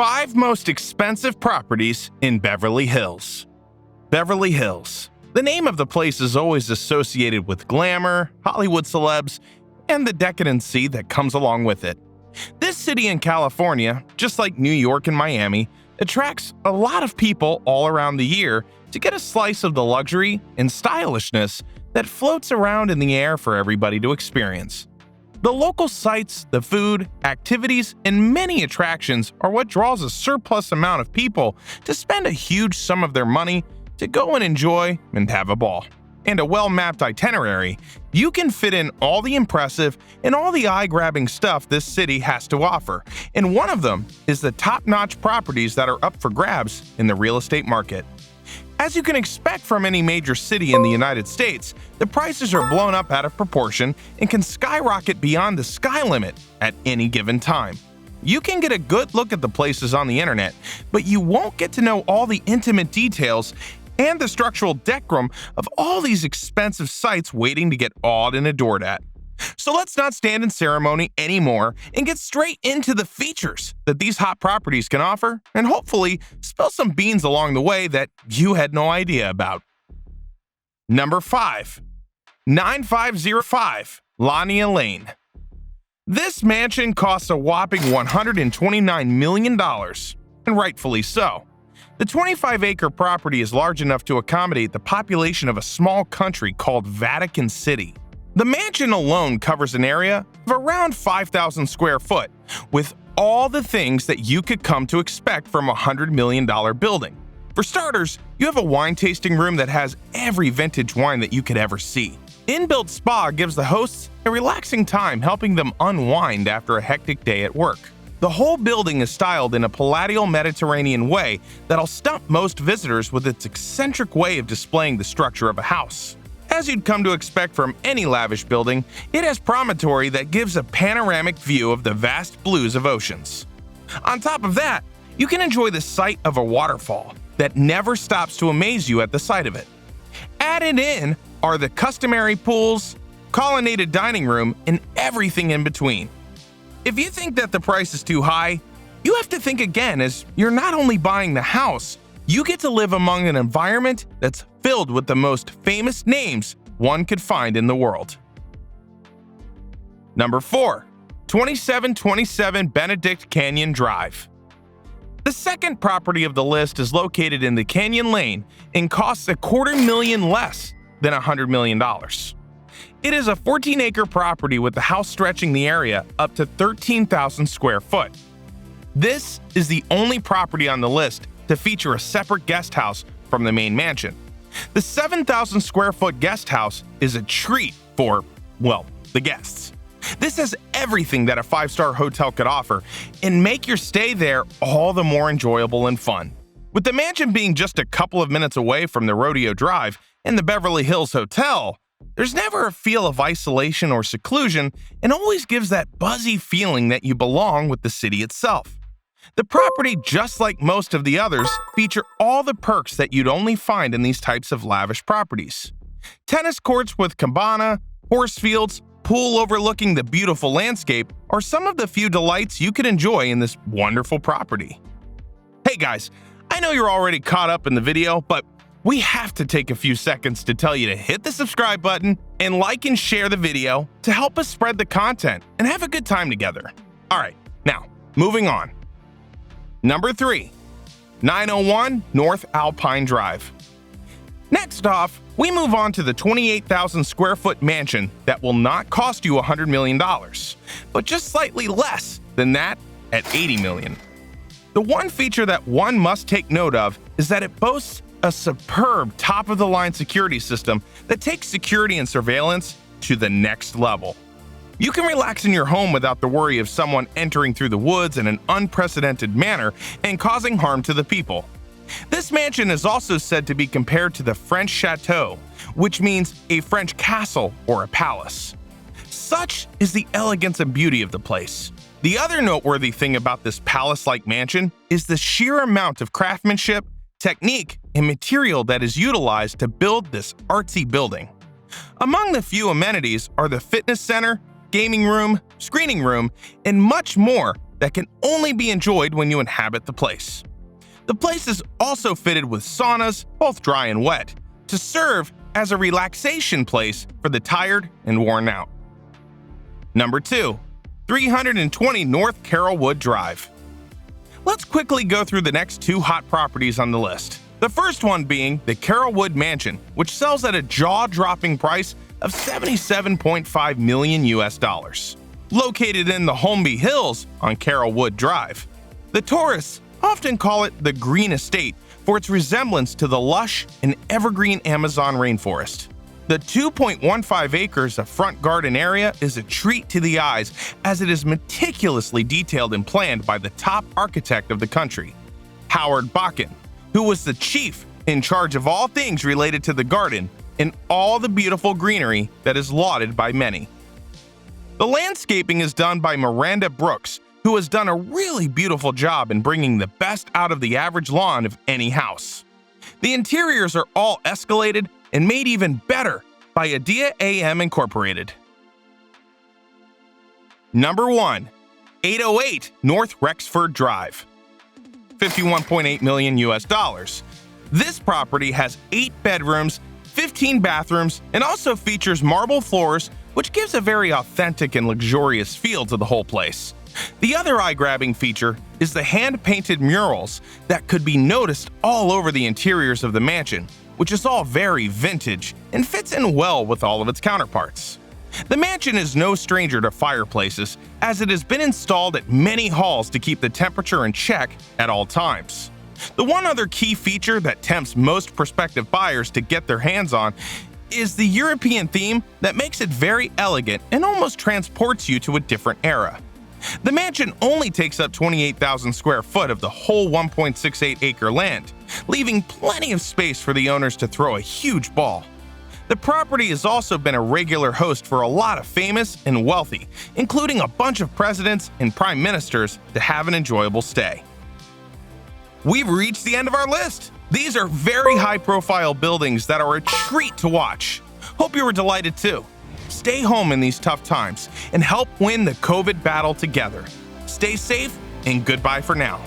5 most expensive properties in Beverly Hills. Beverly Hills. The name of the place is always associated with glamour, Hollywood celebs, and the decadency that comes along with it. This city in California, just like New York and Miami, attracts a lot of people all around the year to get a slice of the luxury and stylishness that floats around in the air for everybody to experience. The local sights, the food, activities, and many attractions are what draws a surplus amount of people to spend a huge sum of their money to go and enjoy and have a ball. And a well-mapped itinerary, you can fit in all the impressive and all the eye-grabbing stuff this city has to offer, and one of them is the top-notch properties that are up for grabs in the real estate market. As you can expect from any major city in the United States, the prices are blown up out of proportion and can skyrocket beyond the sky limit at any given time. You can get a good look at the places on the internet, but you won't get to know all the intimate details and the structural decorum of all these expensive sites waiting to get awed and adored at. So let's not stand in ceremony anymore and get straight into the features that these hot properties can offer, and hopefully spill some beans along the way that you had no idea about. Number 5. 9505 Lania Lane. This mansion costs a whopping $129 million, and rightfully so. The 25-acre property is large enough to accommodate the population of a small country called Vatican City. The mansion alone covers an area of around 5,000 square foot, with all the things that you could come to expect from a $100 million building. For starters, you have a wine tasting room that has every vintage wine that you could ever see. Inbuilt spa gives the hosts a relaxing time, helping them unwind after a hectic day at work. The whole building is styled in a palatial Mediterranean way that'll stump most visitors with its eccentric way of displaying the structure of a house. As you'd come to expect from any lavish building, it has promontory that gives a panoramic view of the vast blues of oceans. On top of that, you can enjoy the sight of a waterfall that never stops to amaze you at the sight of it. Added in are the customary pools, colonnaded dining room, and everything in between. If you think that the price is too high, you have to think again, as you're not only buying the house, you get to live among an environment that's filled with the most famous names one could find in the world. Number 4. 2727 Benedict Canyon Drive. The second property of the list is located in the Canyon Lane and costs $250,000 less than $100 million. It is a 14-acre property with the house stretching the area up to 13,000 square foot. This is the only property on the list to feature a separate guest house from the main mansion. The 7,000 square foot guest house is a treat for, well, the guests. This has everything that a 5-star hotel could offer and make your stay there all the more enjoyable and fun. With the mansion being just a couple of minutes away from the Rodeo Drive and the Beverly Hills Hotel, there's never a feel of isolation or seclusion, and always gives that buzzy feeling that you belong with the city itself. The property, just like most of the others, feature all the perks that you'd only find in these types of lavish properties. Tennis courts with cabana, horse fields, pool overlooking the beautiful landscape are some of the few delights you could enjoy in this wonderful property. Hey guys, I know you're already caught up in the video, but we have to take a few seconds to tell you to hit the subscribe button and like and share the video to help us spread the content and have a good time together. Alright, now, moving on. Number 3. 901 North Alpine Drive. Next off, we move on to the 28,000 square foot mansion that will not cost you $100 million, but just slightly less than that at $80 million. The one feature that one must take note of is that it boasts a superb top-of-the-line security system that takes security and surveillance to the next level. You can relax in your home without the worry of someone entering through the woods in an unprecedented manner and causing harm to the people. This mansion is also said to be compared to the French chateau, which means a French castle or a palace. Such is the elegance and beauty of the place. The other noteworthy thing about this palace-like mansion is the sheer amount of craftsmanship, technique, and material that is utilized to build this artsy building. Among the few amenities are the fitness center, gaming room, screening room, and much more that can only be enjoyed when you inhabit the place. The place is also fitted with saunas, both dry and wet, to serve as a relaxation place for the tired and worn out. Number 2. 320 North Carrollwood Drive. Let's quickly go through the next 2 hot properties on the list. The first one being the Carrollwood Mansion, which sells at a jaw-dropping price of $77.5 million. Located in the Holmby Hills on Carrollwood Drive, the tourists often call it the Green Estate for its resemblance to the lush and evergreen Amazon rainforest. The 2.15 acres of front garden area is a treat to the eyes as it is meticulously detailed and planned by the top architect of the country, Howard Bakken, who was the chief in charge of all things related to the garden and all the beautiful greenery that is lauded by many. The landscaping is done by Miranda Brooks, who has done a really beautiful job in bringing the best out of the average lawn of any house. The interiors are all escalated and made even better by Adia AM Incorporated. Number 1. 808 North Rexford Drive. $51.8 million. This property has 8 bedrooms, 15 bathrooms, and also features marble floors, which gives a very authentic and luxurious feel to the whole place. The other eye-grabbing feature is the hand-painted murals that could be noticed all over the interiors of the mansion, which is all very vintage and fits in well with all of its counterparts. The mansion is no stranger to fireplaces, as it has been installed at many halls to keep the temperature in check at all times. The one other key feature that tempts most prospective buyers to get their hands on is the European theme that makes it very elegant and almost transports you to a different era. The mansion only takes up 28,000 square foot of the whole 1.68 acre land, leaving plenty of space for the owners to throw a huge ball. The property has also been a regular host for a lot of famous and wealthy, including a bunch of presidents and prime ministers, to have an enjoyable stay. We've reached the end of our list. These are very high-profile buildings that are a treat to watch. Hope you were delighted too. Stay home in these tough times and help win the COVID battle together. Stay safe and goodbye for now.